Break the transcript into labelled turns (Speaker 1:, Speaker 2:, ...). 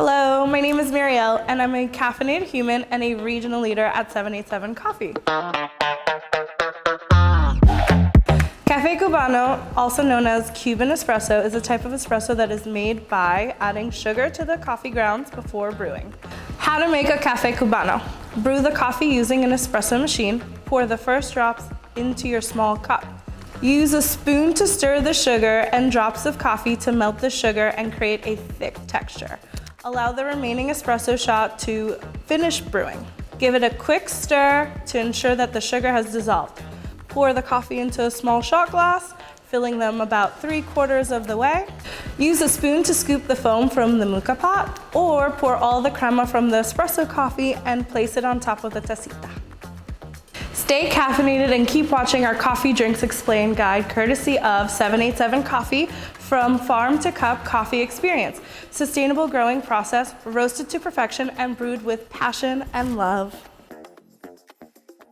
Speaker 1: Hello, my name is Marielle, and I'm a caffeinated human and a regional leader at 787 Coffee. Cafe Cubano, also known as Cuban Espresso, is a type of espresso that is made by adding sugar to the coffee grounds before brewing. How to make a Cafe Cubano. Brew the coffee using an espresso machine. Pour the first drops into your small cup. Use a spoon to stir the sugar and drops of coffee to melt the sugar and create a thick texture. Allow the remaining espresso shot to finish brewing. Give it a quick stir to ensure that the sugar has dissolved. Pour the coffee into a small shot glass, filling them about 3/4 of the way. Use a spoon to scoop the foam from the mocha pot, or pour all the crema from the espresso coffee and place it on top of the tacita. Stay caffeinated and keep watching our Coffee Drinks Explained guide courtesy of 787 Coffee from farm to cup coffee experience. Sustainable growing process, roasted to perfection and brewed with passion and love.